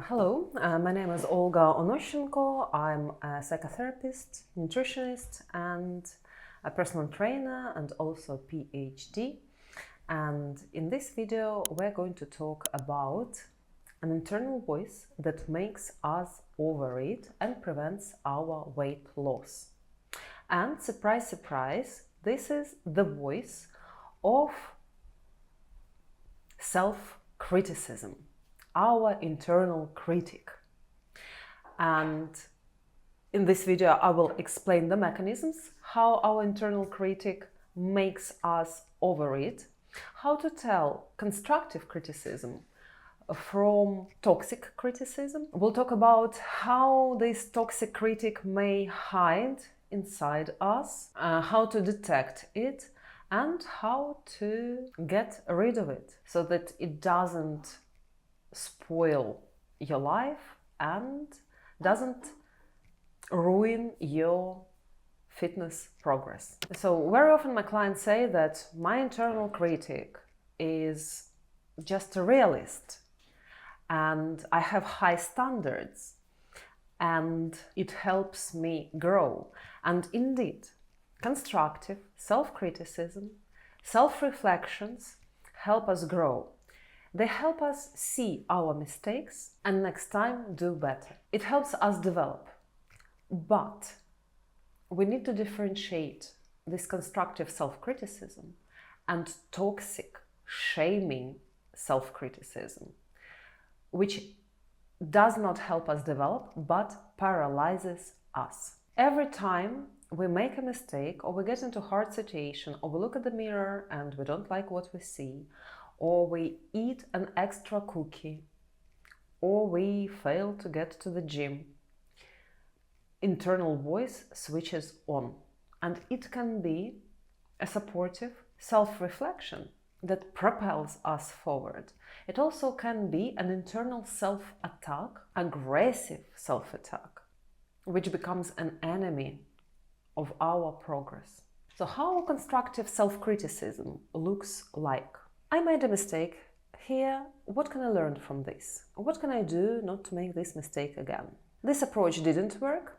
Hello, my name is Olga Onoshenko. I'm a psychotherapist, nutritionist, and a personal trainer, and also PhD. And in this video, we're going to talk about an internal voice that makes us overeat and prevents our weight loss. And surprise, surprise, this is the voice of self-criticism, our internal critic. And in this video, I will explain the mechanisms, how our internal critic makes us overeat, how to tell constructive criticism from toxic criticism. We'll talk about how this toxic critic may hide inside us, how to detect it, and how to get rid of it so that it doesn't spoil your life and doesn't ruin your fitness progress. So very often my clients say that my internal critic is just a realist and I have high standards and it helps me grow. And indeed, constructive self-criticism, self-reflections help us grow. They help us see our mistakes and next time do better. It helps us develop. But we need to differentiate this constructive self-criticism and toxic, shaming self-criticism, which does not help us develop but paralyzes us. Every time we make a mistake or we get into a hard situation or we look at the mirror and we don't like what we see, or we eat an extra cookie, or we fail to get to the gym, internal voice switches on. And it can be a supportive self-reflection that propels us forward. It also can be an internal self-attack, aggressive self-attack, which becomes an enemy of our progress. So how constructive self-criticism looks like? I made a mistake here. What can I learn from this? What can I do not to make this mistake again? This approach didn't work.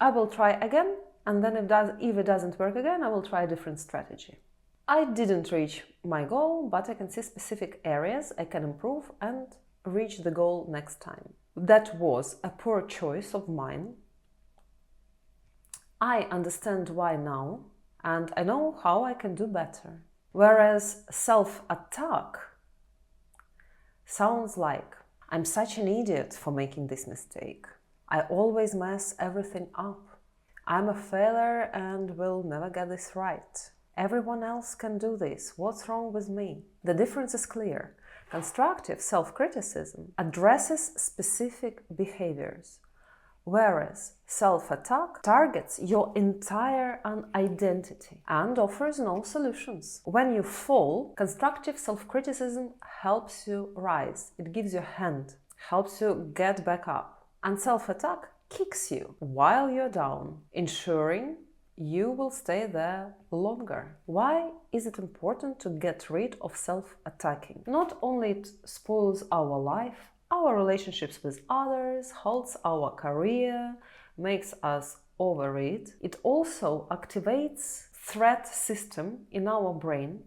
I will try again, and then if it doesn't work again, I will try a different strategy. I didn't reach my goal, but I can see specific areas I can improve and reach the goal next time. That was a poor choice of mine. I understand why now, and I know how I can do better. Whereas self-attack sounds like, I'm such an idiot for making this mistake. I always mess everything up. I'm a failure and will never get this right. Everyone else can do this. What's wrong with me? The difference is clear. Constructive self-criticism addresses specific behaviors, whereas self-attack targets your entire identity and offers no solutions. When you fall, constructive self-criticism helps you rise. It gives you a hand, helps you get back up. And self-attack kicks you while you're down, ensuring you will stay there longer. Why is it important to get rid of self-attacking? Not only it spoils our life, our relationships with others, halts our career, makes us overeat. It also activates threat system in our brain.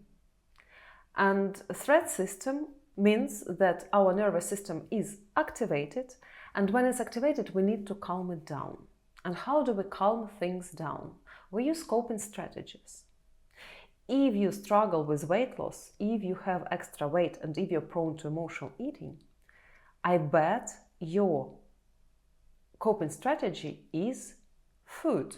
And threat system means that our nervous system is activated. And when it's activated, we need to calm it down. And how do we calm things down? We use coping strategies. If you struggle with weight loss, if you have extra weight, and if you're prone to emotional eating, I bet your coping strategy is food.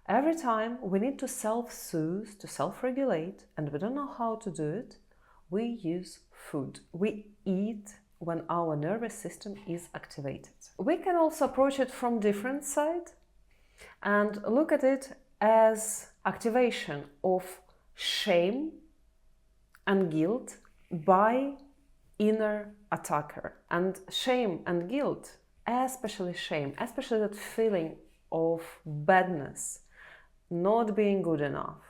Every time we need to self-soothe, to self-regulate, and we don't know how to do it, we use food. We eat when our nervous system is activated. We can also approach it from different side and look at it as activation of shame and guilt by inner attacker. And shame and guilt, especially shame, especially that feeling of badness, not being good enough,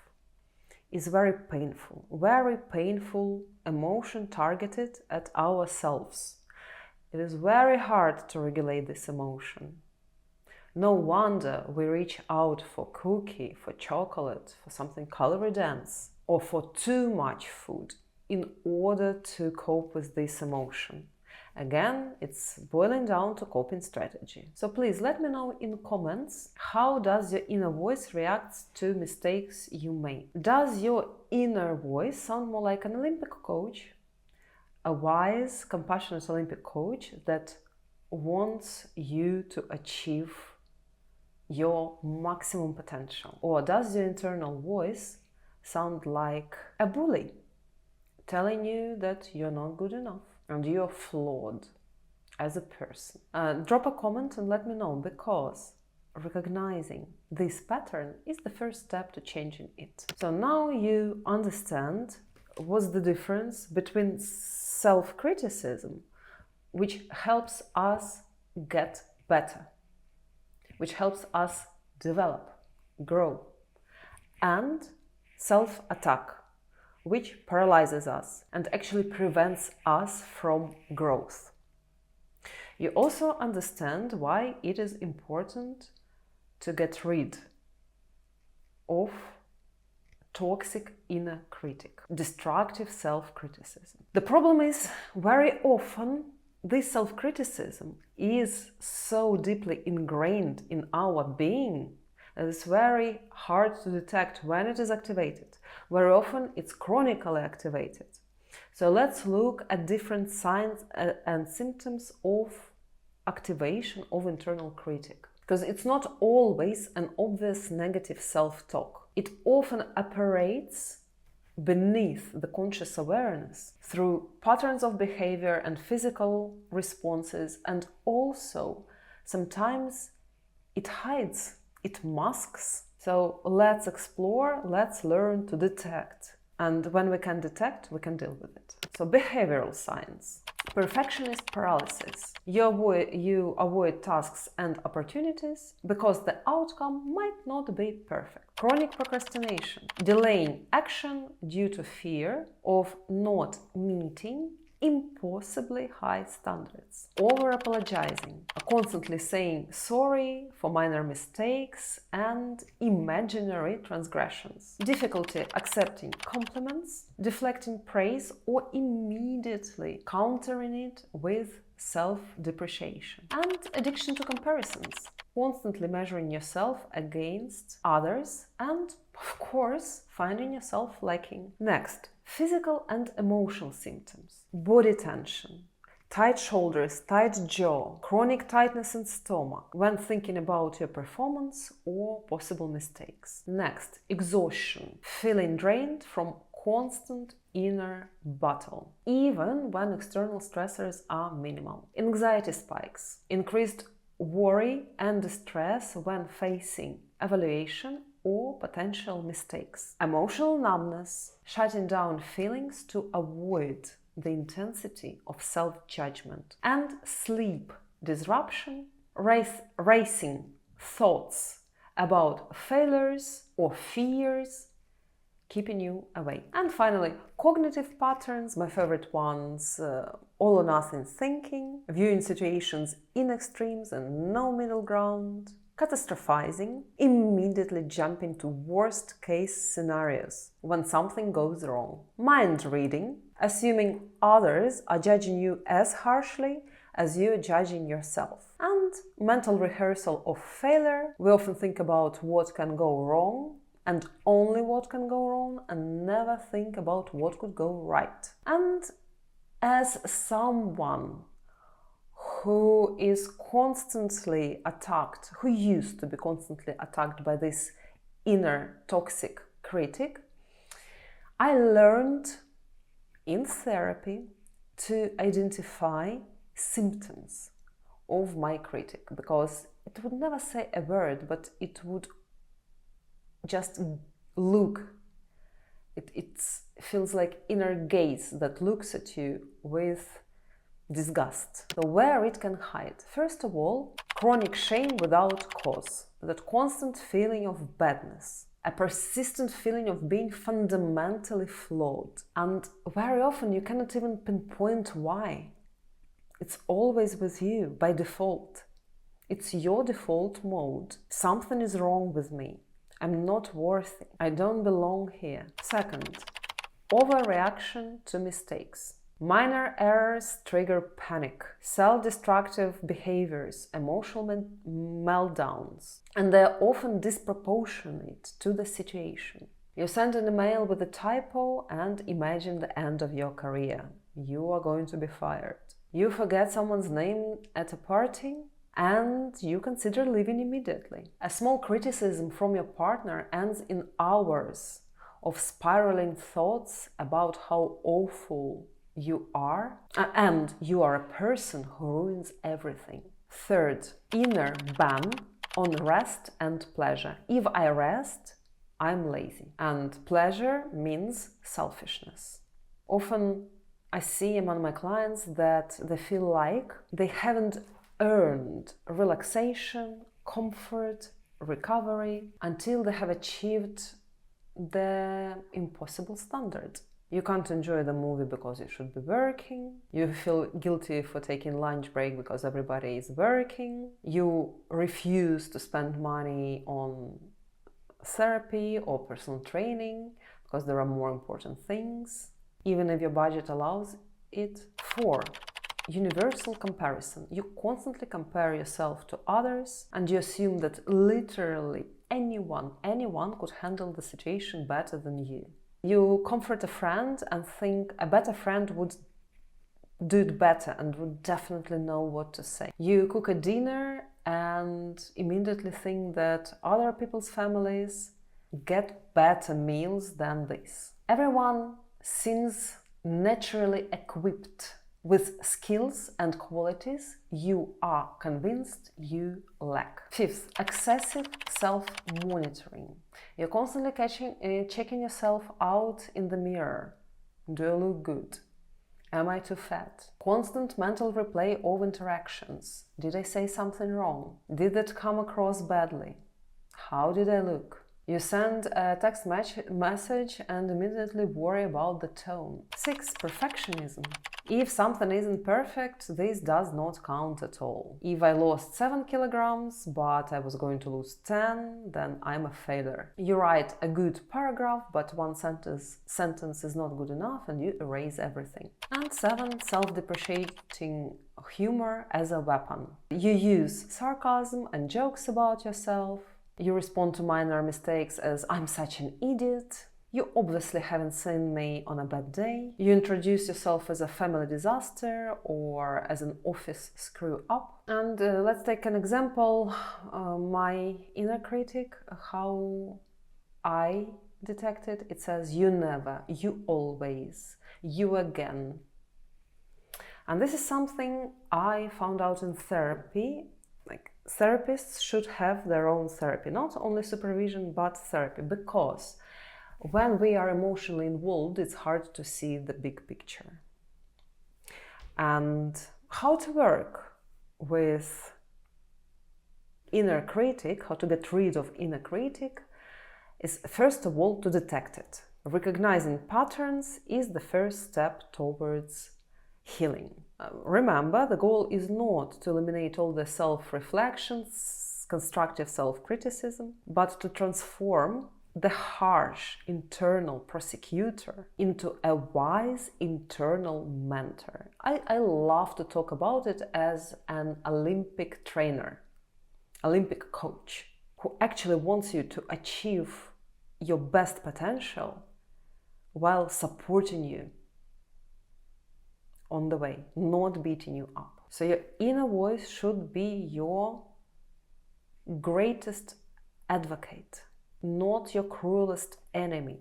is very painful emotion targeted at ourselves. It is very hard to regulate this emotion. No wonder we reach out for cookie, for chocolate, for something calorie dense, or for too much food in order to cope with this emotion. Again, it's boiling down to coping strategy. So please let me know in comments, how does your inner voice react to mistakes you make? Does your inner voice sound more like an Olympic coach? A wise, compassionate Olympic coach that wants you to achieve your maximum potential? Or does your internal voice sound like a bully telling you that you're not good enough and you're flawed as a person? Drop a comment and let me know, because recognizing this pattern is the first step to changing it. So now you understand what's the difference between self-criticism, which helps us get better, which helps us develop, grow, and self-attack, which paralyzes us and actually prevents us from growth. You also understand why it is important to get rid of toxic inner critic, destructive self-criticism. The problem is, very often this self-criticism is so deeply ingrained in our being that it's very hard to detect when it is activated. Very often it's chronically activated. So let's look at different signs and symptoms of activation of internal critic. Because it's not always an obvious negative self-talk. It often operates beneath the conscious awareness through patterns of behavior and physical responses, and also sometimes it hides, it masks. So let's explore, let's learn to detect. And when we can detect, we can deal with it. So behavioral signs. Perfectionist paralysis. You avoid tasks and opportunities because the outcome might not be perfect. Chronic procrastination. Delaying action due to fear of not meeting impossibly high standards. Over-apologizing. Constantly saying sorry for minor mistakes and imaginary transgressions. Difficulty accepting compliments, deflecting praise, or immediately countering it with self-depreciation. And addiction to comparisons. Constantly measuring yourself against others and, of course, finding yourself lacking. Next, physical and emotional symptoms. Body tension, tight shoulders, tight jaw, chronic tightness in stomach when thinking about your performance or possible mistakes. Next, exhaustion, feeling drained from constant inner battle, even when external stressors are minimal. Anxiety spikes, increased worry and distress when facing evaluation or potential mistakes. Emotional numbness, shutting down feelings to avoid the intensity of self-judgment. And sleep disruption, racing thoughts about failures or fears, keeping you awake. And finally, cognitive patterns, my favorite ones, all or nothing thinking, viewing situations in extremes and no middle ground, catastrophizing, immediately jumping to worst case scenarios when something goes wrong, mind reading, assuming others are judging you as harshly as you are judging yourself, and mental rehearsal of failure. We often think about what can go wrong and only what can go wrong, and never think about what could go right. And as someone who is constantly attacked, who used to be constantly attacked by this inner toxic critic, I learned in therapy to identify symptoms of my critic, because it would never say a word, but it would just look. It feels like inner gaze that looks at you with disgust. So where it can hide? First of all, chronic shame without cause. That constant feeling of badness. A persistent feeling of being fundamentally flawed. And very often you cannot even pinpoint why. It's always with you by default. It's your default mode. Something is wrong with me. I'm not worthy. I don't belong here. Second, overreaction to mistakes. Minor errors trigger panic, self-destructive behaviors, emotional meltdowns, and they're often disproportionate to the situation. You send an email with a typo and imagine the end of your career. You are going to be fired. You forget someone's name at a party and you consider leaving immediately. A small criticism from your partner ends in hours of spiraling thoughts about how awful you are, and you are a person who ruins everything. Third, inner ban on rest and pleasure. If I rest, I'm lazy. And pleasure means selfishness. Often I see among my clients that they feel like they haven't earned relaxation, comfort, recovery until they have achieved the impossible standard. You can't enjoy the movie because you should be working. You feel guilty for taking lunch break because everybody is working. You refuse to spend money on therapy or personal training because there are more important things, even if your budget allows it. 4. Universal comparison. You constantly compare yourself to others and you assume that literally anyone could handle the situation better than you. You comfort a friend and think a better friend would do it better and would definitely know what to say. You cook a dinner and immediately think that other people's families get better meals than this. Everyone seems naturally equipped with skills and qualities you are convinced you lack. 5th, excessive self-monitoring. You're constantly checking yourself out in the mirror. Do I look good? Am I too fat? Constant mental replay of interactions. Did I say something wrong? Did that come across badly? How did I look? You send a text message and immediately worry about the tone. 6. Perfectionism. If something isn't perfect, this does not count at all. If I lost 7 kilograms, but I was going to lose 10, then I'm a failure. You write a good paragraph, but one sentence is not good enough and you erase everything. And 7. Self-depreciating humor as a weapon. You use sarcasm and jokes about yourself. You respond to minor mistakes as "I'm such an idiot." You obviously haven't seen me on a bad day. You introduce yourself as a family disaster or as an office screw up. And let's take an example. My inner critic, how I detect it. It says, "You never, you always, you again." And this is something I found out in therapy. Like, therapists should have their own therapy, not only supervision, but therapy, because when we are emotionally involved, it's hard to see the big picture. And how to work with inner critic, how to get rid of inner critic, is first of all to detect it. Recognizing patterns is the first step towards healing. Remember, the goal is not to eliminate all the self-reflections, constructive self-criticism, but to transform the harsh internal prosecutor into a wise internal mentor. I love to talk about it as an Olympic trainer, Olympic coach, who actually wants you to achieve your best potential while supporting you on the way, not beating you up. So your inner voice should be your greatest advocate, not your cruelest enemy.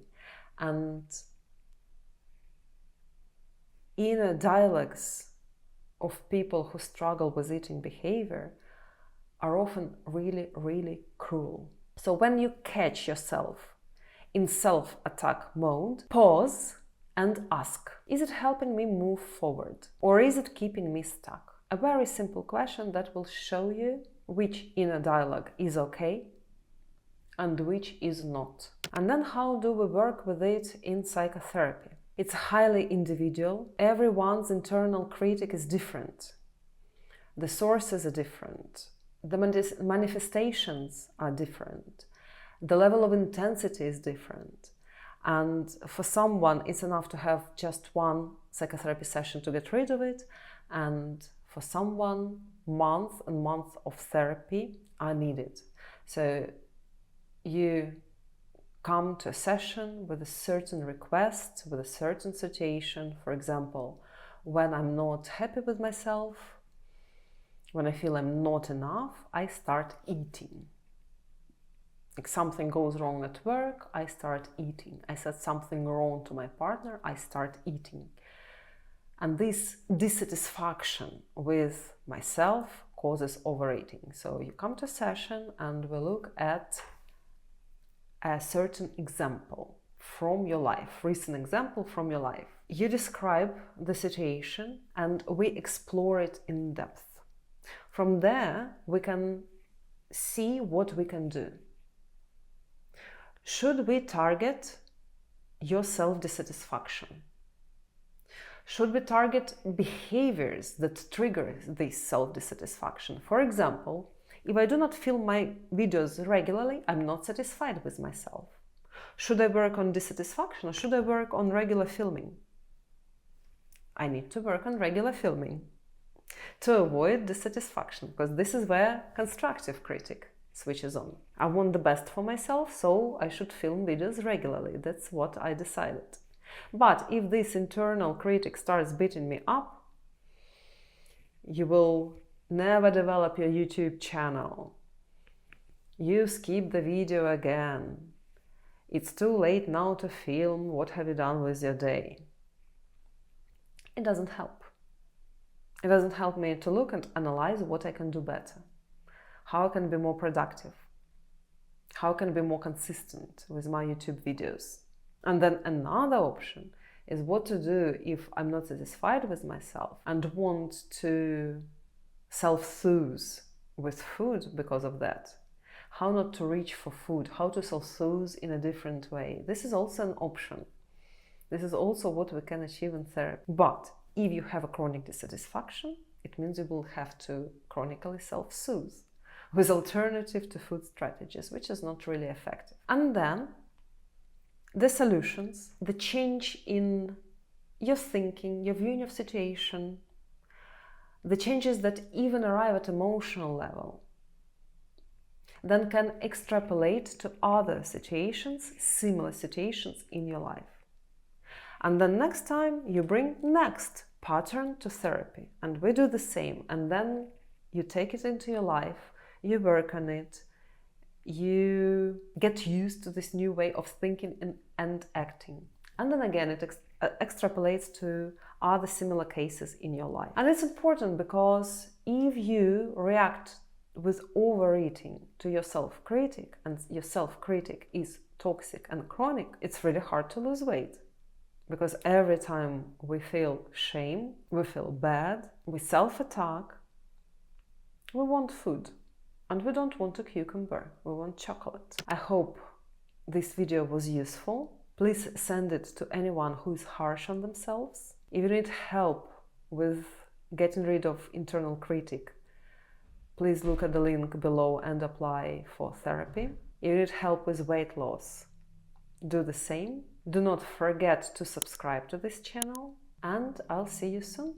And inner dialogues of people who struggle with eating behavior are often really, really cruel. So when you catch yourself in self-attack mode, pause and ask, is it helping me move forward? Or is it keeping me stuck? A very simple question that will show you which inner dialogue is okay and which is not. And then how do we work with it in psychotherapy? It's highly individual. Everyone's internal critic is different. The sources are different. The manifestations are different. The level of intensity is different. And for someone, it's enough to have just one psychotherapy session to get rid of it. And for someone, months and months of therapy are needed. So you come to a session with a certain request, with a certain situation. For example, when I'm not happy with myself, when I feel I'm not enough, I start eating. If something goes wrong at work, I start eating. I said something wrong to my partner, I start eating. And this dissatisfaction with myself causes overeating. So you come to a session and we look at a certain example from your life, recent example from your life. You describe the situation and we explore it in depth. From there, we can see what we can do. Should we target your self-dissatisfaction? Should we target behaviors that trigger this self-dissatisfaction? For example, if I do not film my videos regularly, I'm not satisfied with myself. Should I work on dissatisfaction or should I work on regular filming? I need to work on regular filming to avoid dissatisfaction, because this is where constructive critic switches on. I want the best for myself, so I should film videos regularly. That's what I decided. But if this internal critic starts beating me up, you will never develop your YouTube channel. You skip the video again. It's too late now to film. What have you done with your day? It doesn't help. It doesn't help me to look and analyze what I can do better. How I can be more productive. How I can be more consistent with my YouTube videos. And then another option is what to do if I'm not satisfied with myself and want to self-soothe with food because of that. How not to reach for food, how to self-soothe in a different way. This is also an option. This is also what we can achieve in therapy. But if you have a chronic dissatisfaction, it means you will have to chronically self-soothe with alternative to food strategies, which is not really effective. And then the solutions, the change in your thinking, your viewing of situation, the changes that even arrive at emotional level, then can extrapolate to other situations, similar situations in your life. And then next time you bring next pattern to therapy and we do the same, and then you take it into your life, you work on it, you get used to this new way of thinking and acting. And then again, it extrapolates to other similar cases in your life. And it's important because if you react with overeating to your self-critic and your self-critic is toxic and chronic, it's really hard to lose weight. Because every time we feel shame, we feel bad, we self-attack, we want food. And we don't want a cucumber, we want chocolate. I hope this video was useful. Please send it to anyone who is harsh on themselves. If you need help with getting rid of internal critic, please look at the link below and apply for therapy. If you need help with weight loss, do the same. Do not forget to subscribe to this channel, and I'll see you soon.